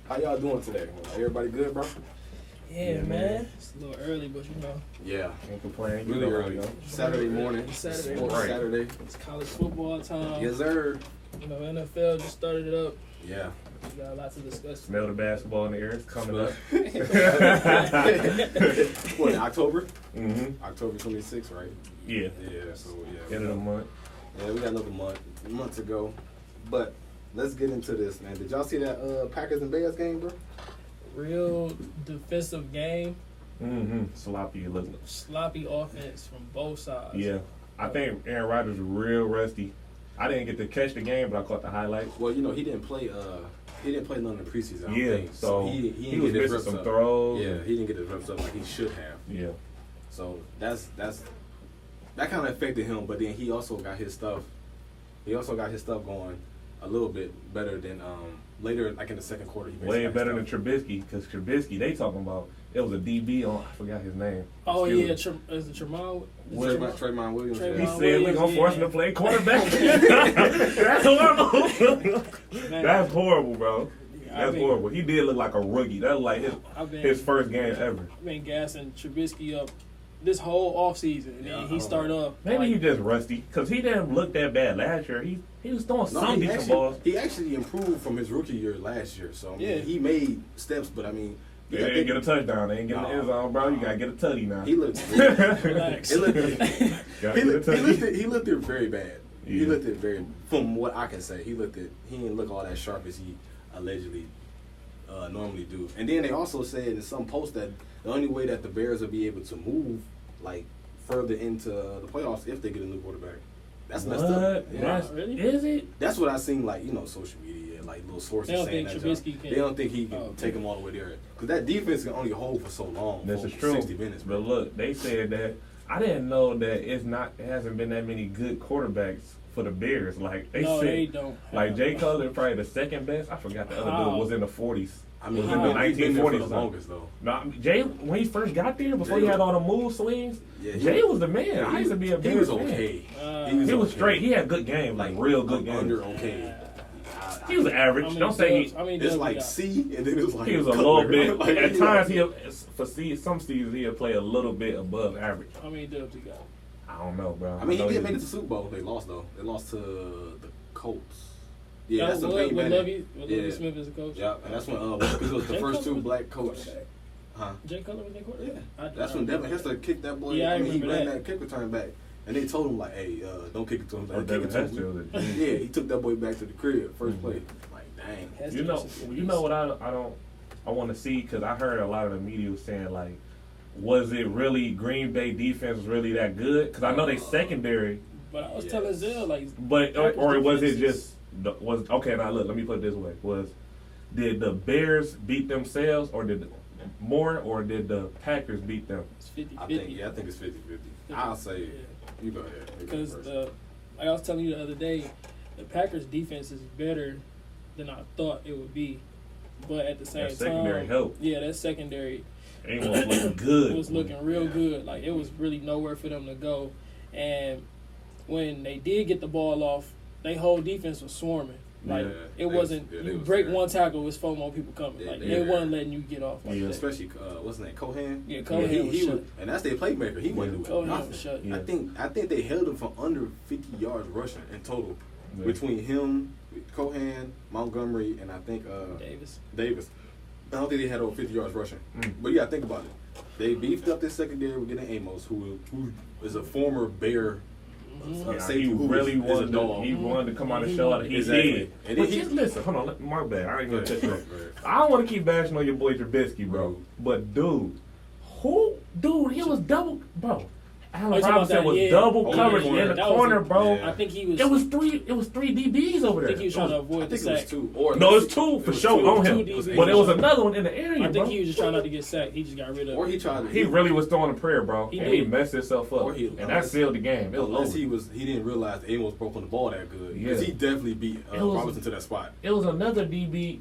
How y'all doing today? Everybody good, bro? Yeah, man. It's a little early, but you know. Yeah. Can't complain. Really early. Saturday morning. Saturday. Saturday. It's college football time. Yes, sir. You know, NFL just started it up. Yeah. We got a lot to discuss. Smell the basketball in the air. It's coming up. What, in October? Mm-hmm. October 26th, right? Yeah. Yeah, so yeah. End of the month. Yeah, we got another month to go. But let's get into this, man. Did y'all see that Packers and Bears game, bro? Real defensive game. Mm-hmm. Sloppy Offense from both sides. Yeah. I think Aaron Rodgers was real rusty. I didn't get to catch the game, but I caught the highlights. Well, you know, he didn't play none in the preseason, I don't think. So he didn't was get his missing reps some up. throws. Yeah, he didn't get his reps up like he should have. Yeah. So that kind of affected him, but then he also got his stuff. He also got his stuff going a little bit better than later, like in the second quarter. He Way better than Trubisky, because Trubisky, they talking about it was a DB on, I forgot his name. Oh, yeah, is it Tremont? Tremont Williams. He said we're going to force him to play quarterback. That's horrible. That's horrible, bro. That's horrible. He did look like a rookie. That was like his first game ever. I've been gassing Trubisky up this whole offseason, and he started off. Maybe he just rusty, because he didn't look that bad last year. He was throwing some decent balls. He actually improved from his rookie year last year. So, I mean, he made steps, but, I mean, they didn't get a touchdown. They ain't getting the end zone, bro. You got to get a tutty now. He looked Relax. he looked it very bad. Yeah. He looked it very, from what I can say, he didn't look all that sharp as he allegedly normally do. And then they also said in some post that the only way that the Bears will be able to move like further into the playoffs if they get a new quarterback. That's messed up. Yeah. Really? Is it? That's what I seen, like, you know, social media, like little sources saying that. They don't think he can take them all the way there. Because that defense can only hold for so long. This is true. 60 minutes. But look, they said that. I didn't know that it hasn't been that many good quarterbacks for the Bears. Like they don't. Like Jay Cutler, probably the second best. I forgot the other dude was in the 40s. I mean, was in the 1940s for the longest though. No, Jay, when he first got there, before he had all the move swings, Jay was the man. I used to be a Bears fan. Okay. He was straight. He had good games, like real good games. Under okay. He was average. Don't say he. It's like C, and then it was like he was a little bit. Like, at times, for some seasons he'll play a little bit above average. How many dubs he got? I don't know, bro. I mean, he did make it to the Super Bowl. They lost though. They lost to the Colts. Yeah, that's the Peyton Manning. Lovie Smith is the coach. Yeah, and that's when it was the first two black coaches. Huh? Jay Cutler was their quarterback. Yeah, that's when Devin Hester kicked that boy. Yeah, I mean, he ran that kick return back, and they told him like, "Hey, don't kick it to him." Like, Devin Hester. Yeah, he took that boy back to the crib first play. Like, dang. You know what I want to see, because I heard a lot of the media was saying like, was it really Green Bay defense was really that good? Because I know they secondary. But I was telling Zell like. But or was it just okay? Now look, let me put it this way: did the Bears beat themselves, or did the Packers beat them? It's 50-50. I think it's 50-50. I'll say you go ahead. Because like I was telling you the other day, the Packers defense is better than I thought it would be. But at the same time, secondary help. Yeah, that secondary. It was looking good. It was looking real good. Like, it was really nowhere for them to go. And when they did get the ball off, their whole defense was swarming. Like, it wasn't, you break one tackle, it's 4 more people coming. Like, they wasn't letting you get off like that. Especially, what's his name, Cohan? Yeah, Cohan was shut. And that's their playmaker. He wasn't doing nothing. Was shut. Yeah. I think they held him for under 50 yards rushing in total. Yeah. Between him, Cohan, Montgomery, and I think Davis. I don't think they had over 50 yards rushing. But yeah, think about it. They beefed up this secondary with getting Amos, who is a former Bear safety. He really wanted to come out and show out. He did. And listen, hold on, my bad. I ain't gonna touch that. I don't want to keep bashing on your boy Trubisky, bro. But dude, he was double, bro. Allen Robinson was double coverage in the corner, bro. I think he was. It was three DBs over there. I think he was trying to avoid the sack. No, it's two for sure on him. But it was another one in the area. I think he was just trying not to get sacked. He just got rid of. Or he really was throwing a prayer, bro. He messed himself up, and that sealed the game. Unless he didn't realize that Amos broke on the ball that good, because he definitely beat Robinson to that spot. It was another DB.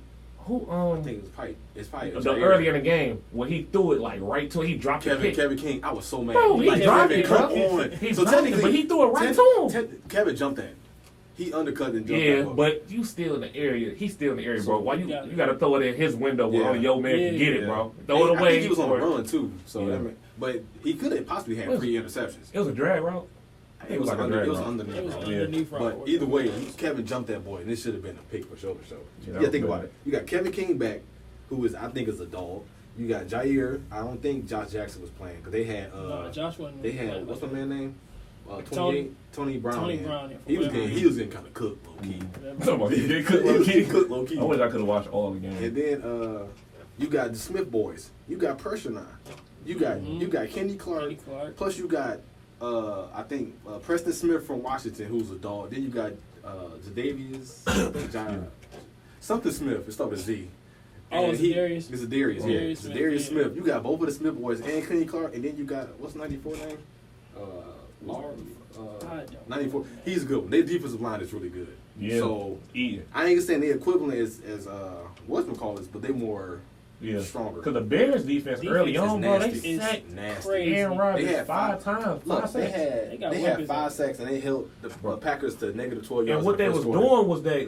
I think it was Pike. It's Pike. Early in the game when he threw it like right to him, he dropped Kevin King. I was so mad. Bro, he dropped it, bro. So technically, but he threw it right to him. Kevin jumped in. He undercut and jumped. Yeah, but you still in the area. He's still in the area, bro. Why you got to throw it in his window where only your man can get it, bro? Throw it away. I think he was on a run too. So, but he could have possibly had 3 interceptions. It was a drag route. It was underneath. But either way, Kevin jumped that boy, and this should have been a pick for sure. Yeah, think about it. You got Kevin King back, who I think is a dog. You got Jair. I don't think Josh Jackson was playing because they had. Josh wasn't. They had what's my man's name? Tony Brown. Tony Brown. He was getting kind of cooked low key. He did cook low key. Cooked low key. I wish I could have watched all the games. And then you got the Smith boys. You got Pressure Nine. You got Kenny Clark. Plus you got I think Preston Smith from Washington, who's a dog. Then you got Jadavius something Smith. It starts with Z. Oh, it's Darius. It's Darius. Yeah, it's Darius Smith. You got both of the Smith boys and Kenny Clark, and then you got what's 94 name? 94. He's good. Their defensive line is really good. Yeah. So I ain't saying the equivalent as what's McCall but they more stronger. Because the Bears defense early on, bro, they sacked Aaron Rodgers 5 times. They had 5 sacks and they held the Packers to -12 yards. And what they was doing was they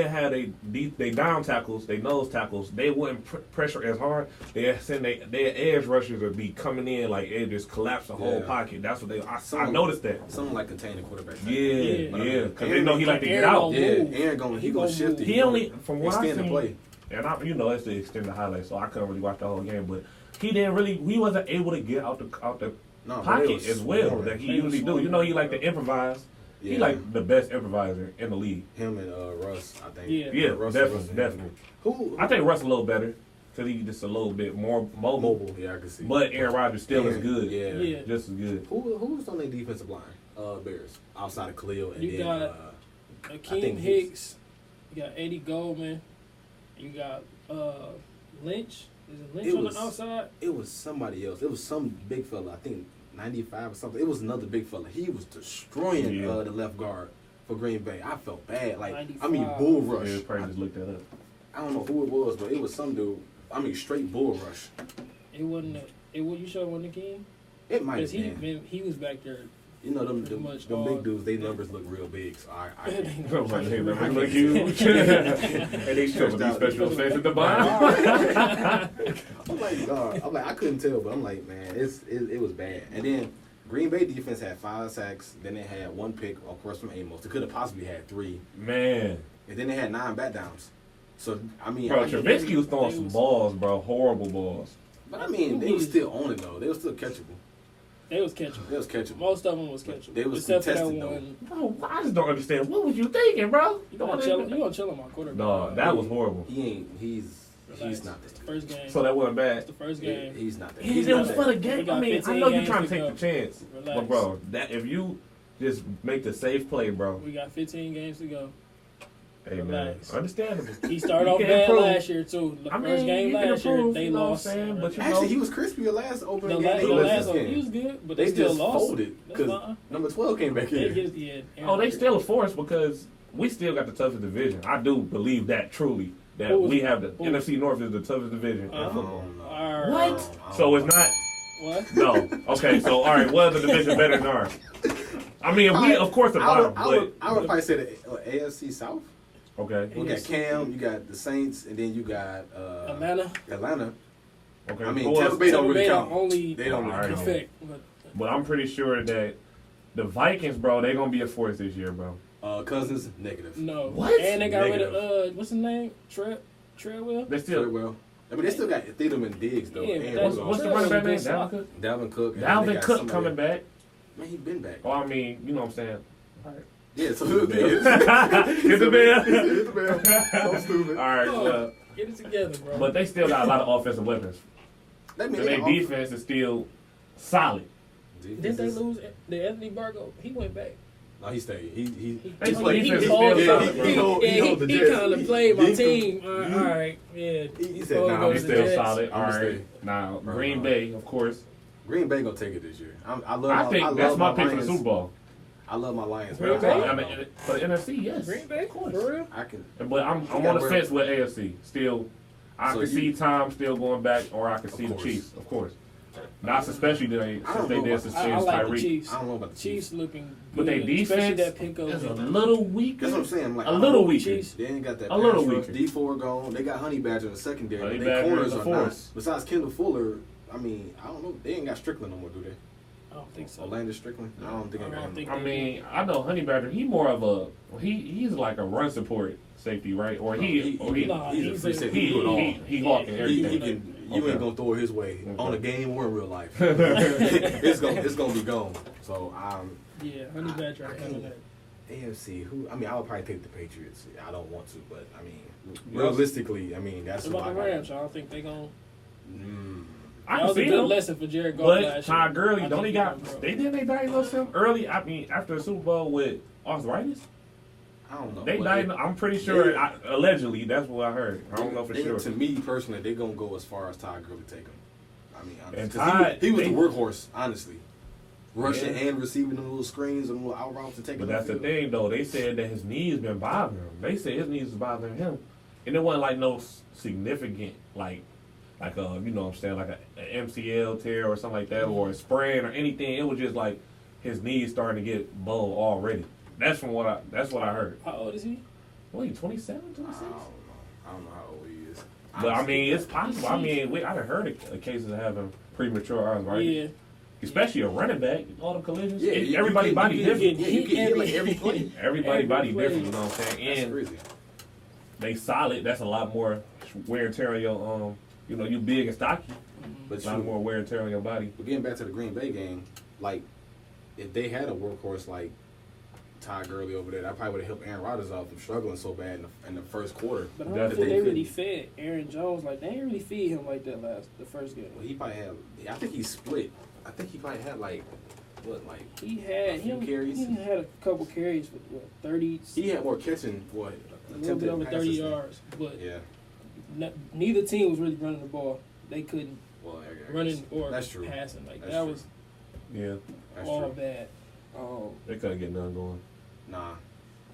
had they down tackles, they nose tackles. They wouldn't pressure as hard. They send their edge rushers would be coming in like it just collapse the whole pocket. That's what I noticed that. Something like contain the quarterback. Yeah. Because they know he like to get out. Aaron gonna shift it. He only from what I seen. Play. And it's the extended highlights, so I couldn't really watch the whole game. But he wasn't able to get out the pocket as well that he usually do. You know, he like to improvise. Yeah. He like the best improviser in the league. Him and Russ, I think. Yeah, Russ definitely. I think Russ a little better because he's just a little bit more mobile. Yeah, I can see. But Aaron Rodgers still is good. Yeah, just as good. Who's on their defensive line? Bears outside of Khalil and you then got Akeem Hicks. You got Eddie Goldman. You got Lynch. Is it Lynch on the outside? It was somebody else. It was some big fella. I think 95 or something. It was another big fella. He was destroying the left guard for Green Bay. I felt bad. Like 95. Bull rush. Yeah, probably just looked that up. I don't know who it was, but it was some dude. Straight bull rush. It wasn't. You sure it wasn't the King? It might have been. He was back there. You know them big dudes. Their numbers look real big, so I they look huge. And they show these special effects at the bottom. I'm like, I couldn't tell, but I'm like, man, it was bad. And then Green Bay defense had 5 sacks. Then they had 1 pick, of course, from Amos. They could have possibly had 3. Man. And then they had 9 bat downs. So Trubisky was throwing some balls, bro, horrible balls. But they were still on it though. They were still catchable. They was catchable. Most of them was catchable. They was except contested, for that one. Bro, I just don't understand. What was you thinking, bro? You gonna chill on my quarterback? No, that was horrible. He's not the first game. So that wasn't bad. It's the first game. He's not that. It was for the game. I know you're trying to take the chance, but bro, that if you just make the safe play, bro. We got 15 games to go. Hey man, understandable. He started off bad last year too. The first game last year, they lost. But actually, he was crispy the last opening game. He was good, but they still lost. Folded because number 12 came back in. They still a force because we still got the toughest division. I do believe that truly. That we have the NFC North is the toughest division in football. What? So it's not. What? No. Okay. So all right, what other division better than ours? We of course the bottom. I would probably say the AFC South. Okay. You got Cam, you got the Saints, and then you got Atlanta. Okay. Tampa Bay don't really count. They don't really affect. But I'm pretty sure that the Vikings, bro, they're gonna be a force this year, bro. Cousins, negative. No. What? And they got rid of what's his name? Treadwell. They still. Treadwell. They still got Thielen and Diggs though. Yeah, what's the running back name? Dalvin Cook. Dalvin Cook coming back. Man, he been back. Oh, you know what I'm saying. All right. Yeah, so hit the bell. Hit the bell. So stupid. All right, get it together, bro. But they still got a lot of offensive weapons. And their defense is still solid. Didn't they lose the Anthony Bargo? He went back. No, he stayed. He kind of played my team. All right, yeah. He said, "Nah, he's still solid." All right, now Green Bay, of course. Green Bay gonna take it this year. I think that's my pick for the Super Bowl. I love my Lions. Green Bay? For the NFC, yes. Green Bay, of course. For real? But I'm on the fence with AFC. Still, I can see Tom still going back, or I can see the Chiefs, of course. Not especially since they did since I like the Tyreek. Chiefs. I don't know about the Chiefs looking good. But they defense is a little weaker. That's what I'm saying. Like, a little weaker. They ain't got that. A little weaker. D4 gone. They got Honey Badger in the secondary. Honey But their Badger corners in are the not. force. Besides Kendall Fuller, I mean, I don't know. They ain't got Strickland no more, do they? I don't think so. Orlando Strickland? I don't think I got him. I mean, I know Honey Badger. He more of a he's like a run support safety, right? Or he's a free safety. He hawking everything. You ain't gonna throw it his way on a game or in real life. it's gonna be gone. So yeah, Honey Badger. AFC. Who? I mean, I would probably take the Patriots. I don't want to, but I mean, realistically, I mean that's what about the Rams. I don't think they gonna. I that was a good lesson for Jared Goff last year. Todd Gurley, don't he got? They diagnosed him early. I mean, after the Super Bowl with arthritis. I don't know. They diagnosed. I'm pretty sure. Allegedly, that's what I heard. I don't know for sure. To me personally, they're gonna go as far as Todd Gurley take him. I mean, honestly, Todd, he was the workhorse, honestly. Rushing and receiving the little screens and little out routes to take. But that's the thing, though. They said that his knees been bothering him. They said his knees was bothering him, and it wasn't like no significant like you know what I'm saying, like an MCL tear or something like that, or a sprain or anything. It was just like his knees starting to get bowed already. That's what I heard. How old is he? What, 27, 26? I don't know how old he is. But I mean, it's possible. I mean, I done heard of cases of having premature arthritis. Yeah. Especially a running back, all the collisions. Yeah, everybody's body different. Yeah, you get like every play. Everybody's body different, you know what I'm saying? That's crazy. They solid. That's a lot more wear and tear on your you know, you big and stocky. But a lot more wear and tear on your body. But getting back to the Green Bay game, like if they had a workhorse like Todd Gurley over there, that probably would have helped Aaron Rodgers out from struggling so bad in the first quarter. But I don't think they really fed Aaron Jones like they didn't really feed him like that the first game. Well, he probably had. I think he split. I think he probably had like he had carries. He had a couple carries with 30. He had more catching. A little bit over 30 yards, but yeah. Neither team was really running the ball. They couldn't running or that's true. passing. Like that's that true. was all bad. They couldn't get nothing going. Nah.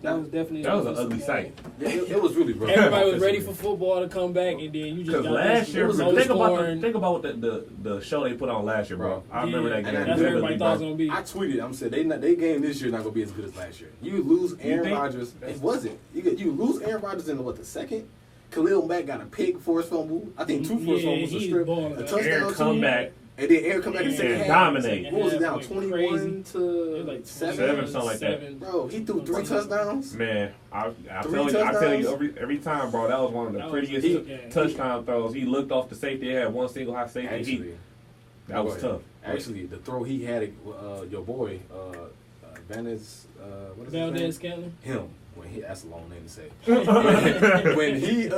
That was definitely an ugly sight. It was really rough. Everybody was ready for football to come back, and then you just got last year. Think about what the show they put on last year, bro. I remember that game. That's what everybody thought it was gonna be. I tweeted. I'm saying they game this year not gonna be as good as last year. You lose Aaron Rodgers. It wasn't. You lose Aaron Rodgers in the second. Khalil Mack got a pick forced fumble. I think 2 forced fumbles. A strip. A touchdown. Aaron come back. And then Aaron come back and say dominate. What was it now? 21 to 7, something like that. Bro, he threw 3 touchdowns. Man, I tell you every time, bro. That was one of the prettiest touchdown throws. He looked off the safety. He had one single high safety. That was tough. Actually, the throw he had, your boy, Valdez, what is Valdez Scantling? Him. That's a long name to say. when he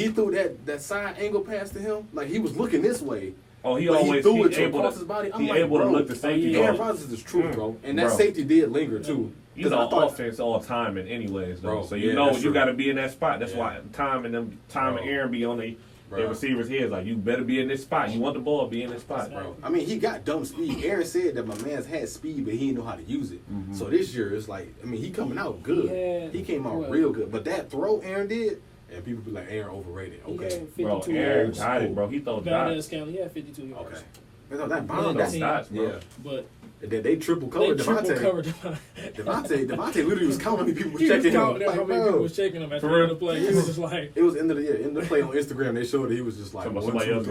threw that side angle pass to him, like he was looking this way. Oh, he always threw it across his body. I'm able to look the safety. Aaron Rodgers is true, bro, and that safety did linger too. He's on offense all timing, anyways, though. So you know you got to be in that spot. That's why time and Aaron be on the receiver's heads. Like you better be in this spot. You want the ball, be in this spot, bro. I mean, he got dumb speed. Aaron said that my man's had speed, but he didn't know how to use it. Mm-hmm. So this year it's like, I mean, he coming out good. He came out real good. But that throw Aaron did. And people be like, Aaron overrated. Okay. Bro, Aaron got it, bro. He throw dots. He had 52 yards. Okay. That bomb, that's dots, bro. Yeah. But they triple covered Devontae. Devontae literally was counting how many people was checking him. Like, how many people was checking him at the end of the play. He was just like... It was end of the play on Instagram. They showed that he was just like, somebody else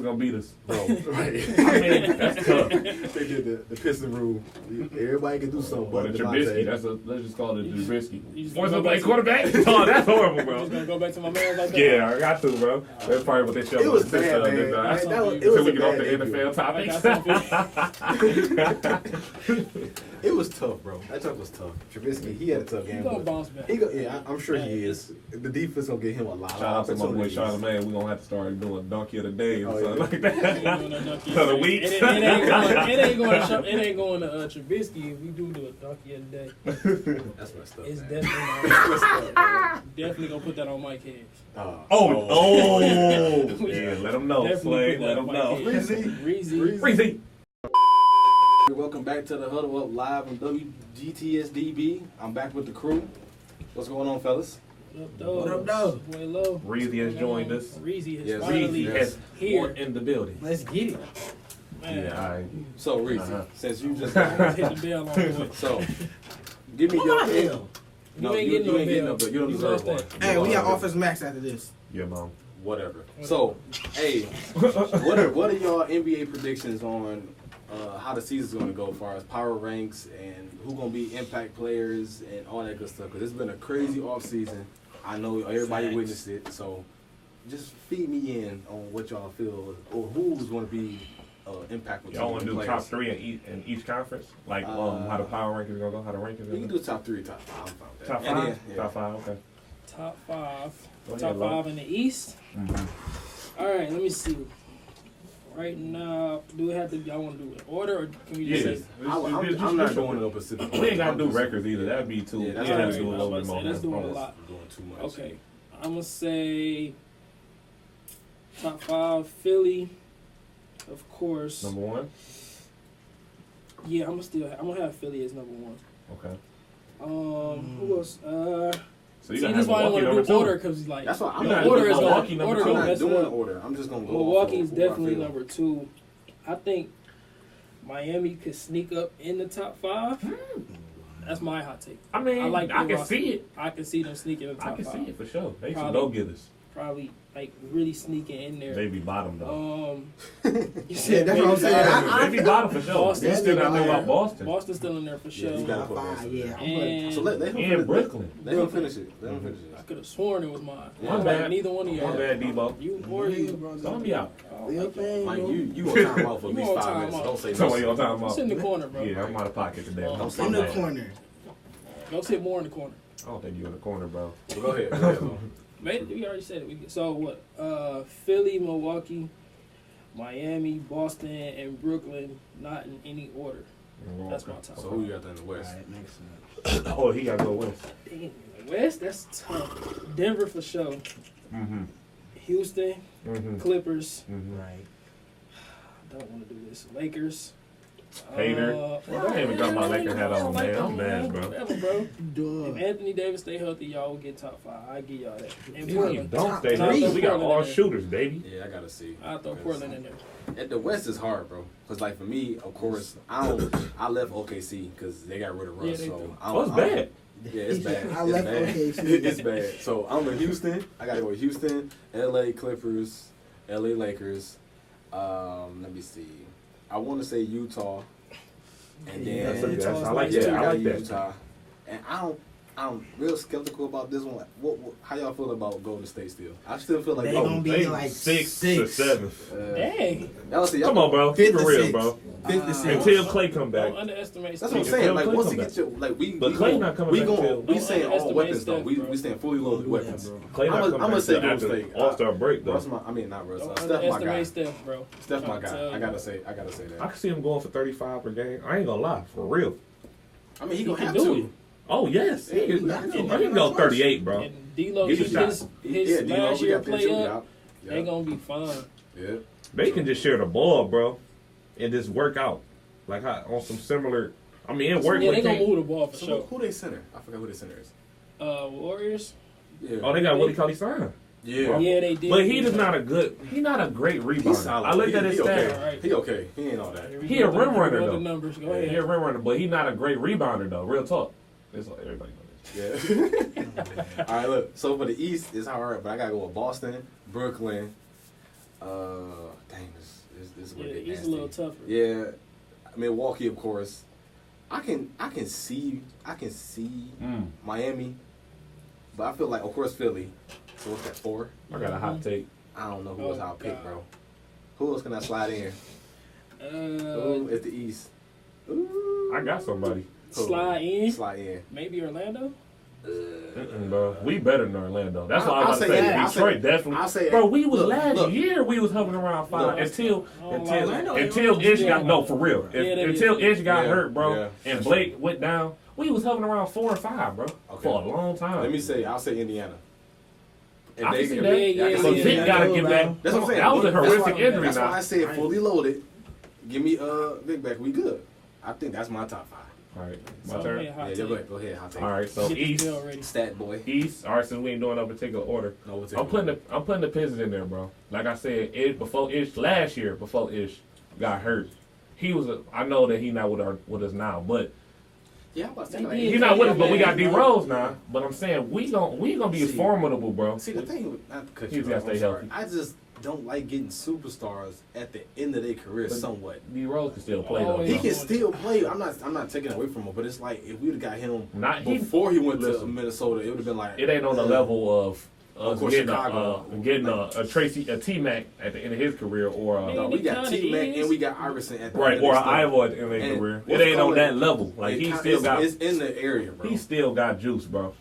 gonna beat us. Bro, right. I mean, that's tough. They did the piston rule. Everybody can do something. But Trubisky, let's just call it Trubisky. Wants to play quarterback? Oh, that's horrible, bro. You just gonna go back to my man like that? Yeah, I got to, bro. That's probably what they showed. It was bad, man. Until we get off the NFL topics. It was tough, bro. That tough was tough. Trubisky, he had a tough game. He gonna bounce back. I'm sure he is. The defense gonna get him a lot. Shout out to my boy Charlamagne. We're gonna have to start doing donkey of the day or something like that. For the week. It ain't going to Trubisky if we do a donkey of the day. That's messed up. It's definitely gonna put that on Mike Higgs. Yeah, let him know. Slay, let him know. Reezy. Welcome back to the Huddle Up live on WGTSDB. I'm back with the crew. What's going on, fellas? What up, though? Boy Low. Reezy has joined us. Reezy has finally here in the building. Let's get it. Man. Yeah, all right. So, Reezy, since you just hit the bell on the way. So, give me your bill. No, you ain't getting no bill. You don't deserve one. Hey, we got Office Max after this. Yeah, Mom. Whatever. So, hey, what are y'all NBA predictions on how the season's going to go as far as power ranks and who going to be impact players and all that good stuff? Because it's been a crazy offseason. I know everybody witnessed it. So, just feed me in on what y'all feel or who's going to be impactful. Y'all want to do players. Top 3 in each conference? Like how the power rankings going to go? How the rankings going to go? You can do top 3, top 5. I'm fine with that. Top 5? Yeah. Top 5, okay. Top 5. Top 5 in the East? Mm-hmm. All right, let me see. Right now, do we have to? Y'all want to do it in order, or can we just say? I'm not doing no specific. We ain't got to do records either. That'd be too. Yeah, we have to do a little bit more. That's doing a lot. Doing too much. Okay, I'm gonna say top 5. Philly, of course. Number 1. Yeah, I'm gonna have Philly as number 1. Okay. Who else? So you see, this is why I want to do order because like that's why I'm not doing order. I'm just gonna go. Milwaukee's definitely number 2. I think Miami could sneak up in the top 5. That's my hot take. I mean, I can see it. I can see them sneaking in the top 5. I can see it for sure. They some go-getters. Probably like really sneaking in there. They be bottom though. You said that's what I'm saying. They be bottom for sure. Boston still not know about Boston. Boston's still in there for sure. You gotta put Boston. And so let Brooklyn. Let him finish it. I could have sworn it was mine. One bad. Neither one of y'all. One bad, Debo. You or you. Don't be out. Mike, you on time out for at least 5 minutes. Don't say no. You on time out. Sit in the corner, bro. Yeah, I'm out of pocket today. Don't sit in the corner. Don't sit more in the corner. I don't think you in the corner, bro. Go ahead. Maybe we already said it. So what? Philly, Milwaukee, Miami, Boston, and Brooklyn. Not in any order. That's my top. So who you got in the West? All right, makes sense. Oh, he got to go West. Damn, West, that's tough. Denver for sure. Mm-hmm. Houston, Clippers. Mm-hmm. Right. I don't want to do this. Lakers. Hater. I ain't even got my Laker hat on, man. I'm mad, bro. Whatever, bro. If Anthony Davis stay healthy, y'all will get top 5. I give y'all that. And Portland. Don't stay healthy. We got all shooters, baby. Yeah, I gotta see. I'll throw Portland in there. At the West is hard, bro. Cause like for me, of course, I left OKC because they got rid of Russ. Yeah, so it's bad. Yeah, it's bad. I left OKC. It's bad. So I'm in Houston. I gotta go with Houston, LA Clippers, LA Lakers. Let me see. I want to say Utah. And then I like that. Utah. And I'm real skeptical about this one. How y'all feel about Golden State still? I still feel like they're gonna be like 6 or 7. Dang. Come on, bro. Keep it real, bro. 56. Until Clay come back. Don't underestimate. That's what I'm saying. Like once he gets but Clay not coming back. We saying all weapons though. We saying fully loaded weapons. Clay not coming back till after All-Star break though. Not Russ. Don't Steph my guy. Steph, bro. Steph my guy. I gotta say that. I can see him going for 35 per game. I ain't gonna lie, for real. I mean, he gonna have to. Oh yes, he can go 38, bro. And D-Lo, his last year play up, they gonna be fine. Yeah, they can just share the ball, bro, and just work out like on some similar. I mean, it worked. Yeah, they gonna move the ball for sure. Who they center? I forgot who they center is. Warriors. Yeah. Oh, they got Willie Cauley-Stein. Yeah, they did. But he's not a great rebounder. I looked at his stats. Right. He okay. He ain't all that. He a rim runner though. Numbers. Go ahead. He a rim runner, but he's not a great rebounder though. Real talk. It's like everybody knows this. Yeah. All right, look. So for the East, it's hard, but I gotta go with Boston, Brooklyn. This is the East a little tougher. Yeah, Milwaukee, of course. I can see Miami, but I feel like, of course, Philly. So what's that, 4? I got a hot take. I don't know who else I'll pick, bro. Who else can I slide in? It's the East. Ooh. I got somebody. Slide in. Maybe Orlando. Bro, we better than Orlando. That's why I was about to say Detroit definitely. Bro, we was last year. We was hovering around 5 until Ish got for real. Until Ish got hurt, bro, and Blake went down. We was hovering around 4 or 5, bro, for a long time. Let me say, I'll say Indiana. And I can see that. So Vic gotta get back. That's what I'm saying. That was a horrific injury. That's why I said fully loaded. Give me Vic back. We good. I think that's my top 5. All right, my So, turn. yeah, hot Yeah, take. go ahead. Hot take. All right, so Get this East, bill ready. Stat boy. East. All right, since we ain't doing no particular order, No, I'm putting the Pistons in there, bro. Like I said, last year before Ish got hurt, he was. I know that he's not with us now, but. Yeah, I'm about to say, He He's did. not with us, but we got Yeah, D Rose now. But I'm saying we gonna be formidable, bro. See, the thing with not to cut He's you gotta off, stay I'm sorry. healthy. I just don't like getting superstars at the end of their career. Somewhat. D Rose can still play Oh, though. He bro. can still play. I'm not taking it away from him, but it's like if we'd have got him Not before he went to listen. Minnesota, it would have been like It ain't on the level of course, getting Chicago. getting a T-Mac at the end of his career or No, we got Kinda T Mac is. and we got Iverson at the right end or of their Iowa at the end of their And career. It what's ain't on called that it? level. Like It's in the area, bro. he still got juice, bro.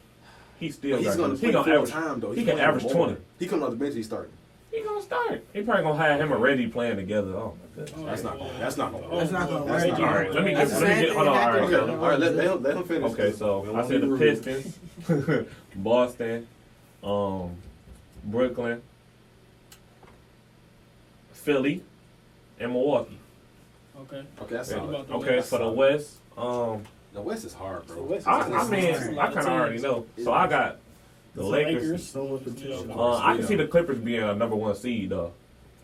He still He's got gonna juice. play He gonna full average. time though. He can average 20. He coming off the bench. He's starting. He gonna start. He probably gonna have him and Reggie playing together. Oh my goodness. That's not gonna. That's not gonna. work. That's not gonna That's work. not All right, let me That's get. the same Hold on. thing All right, happened. so- All right, let him finish. Okay, so We I won't said be the rude. Pistons, Boston, Brooklyn, Philly, and Milwaukee. Okay. Okay, that's Yeah. solid. Okay, for the West, The West is hard, bro. The West is I hard. mean, It's a lot I of kind of already teams. know. So I got the Lakers. So much potential. I can see the Clippers being a number one seed, though.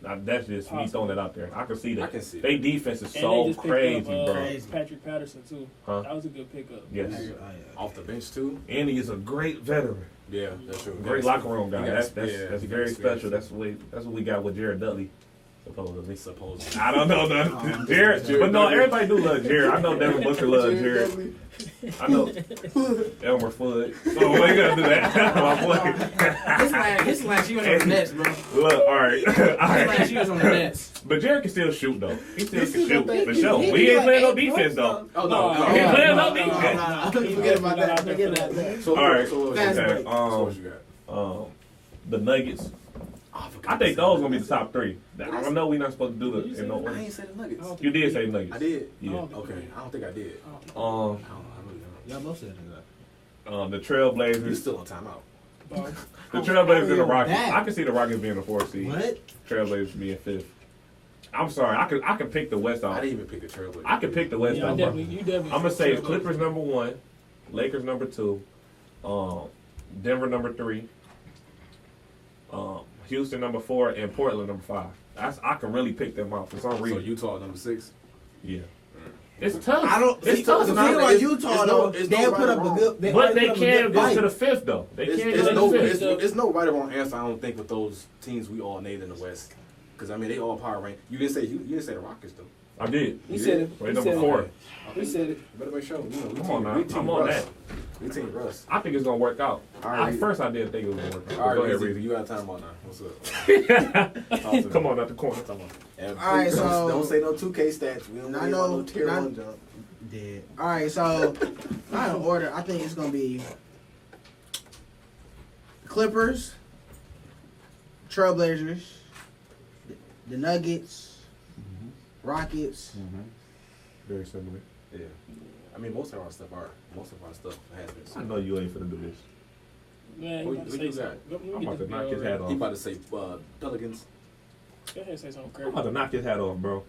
Now, that's just me throwing it out there. I can see that. I can see They defense is And so they just picked crazy, up, bro. Patrick Patterson too. Huh? That was a good pickup. Yes. Off the bench too. And he is a great veteran. Yeah, that's true. Great locker room guy. He got- That's yeah, that's he got very experience. special. That's what we got with Jared Dudley, supposedly. Supposedly. I don't know, Jared, but no, everybody do love Jared. I know Devin Booker loves Jared. I know Elmer Fudd. So we gotta do that. My boy. His last year was on the Nets, bro. Look, all right, all His right. last year was on the Nets. But Jared can still shoot though. He still can still shoot got that- for sure. he But he ain't like playing no 8 defense points, though. Oh No, no, He no, playing no no, defense. Forget about that. Forget about that. So, All right. So what Fast you Okay. got? So what you got? The Nuggets. Oh, forgot I think to those say gonna be the top three. I know we're not supposed to do You the said in no I order. ain't said the Nuggets. I don't You think did say Nuggets. I did. Yeah. Okay, I don't think I did. Um, I really don't. Y'all both said that. the You're Trailblazers. still on timeout. Bro. The Trailblazers and the Rockets. That. I can see the Rockets being the 4th seed. What? Trailblazers being 5th. I'm sorry. I can pick the West I off. didn't even pick the Trailblazers. I can pick the West Yeah, off. Bro. you definitely. I'm gonna say Clippers number 1, Lakers number 2, Denver number 3, Houston number 4, and Portland number 5. I can really pick them out for some So reason. Utah number 6. Yeah, it's tough. I don't. It's tough. The not- thing about it's- Utah it's though, no- it's they'll no put right up or a wrong. good. But always they put up a can good go fight. to the 5th though. They It's, can't it's, go to no, the it's, 5th. it's no right or wrong answer. I don't think with those teams we all named in the West, because I mean they all power rank. You didn't say the Rockets though. I did. He said it. Right, He number said 4. it. He said it. Better make sure. You know, we Come on now. we team I'm on Russ. that. We team Russ. I think it's gonna work out. All right. At first, I didn't think it was gonna work out. All right, Go ahead, Rizzy, Rizzy. you got time on now. What's up? Talk to me. Come on out the corner. Come on. And All right, please so- don't say no 2K stats. We don't I need know- no tier not- 1 jump. Dead. All right, so not in order. I think it's gonna be Clippers, Trailblazers, the Nuggets, Rockets. Very similar. Yeah. I mean, most of our stuff has been. I know you ain't finna do this. Man, Who- he about to who say you something. Let me I'm get about this to knock bill his ready. hat off. He about to say Pelicans. Go ahead and say something I'm crazy. about to knock his hat off, bro.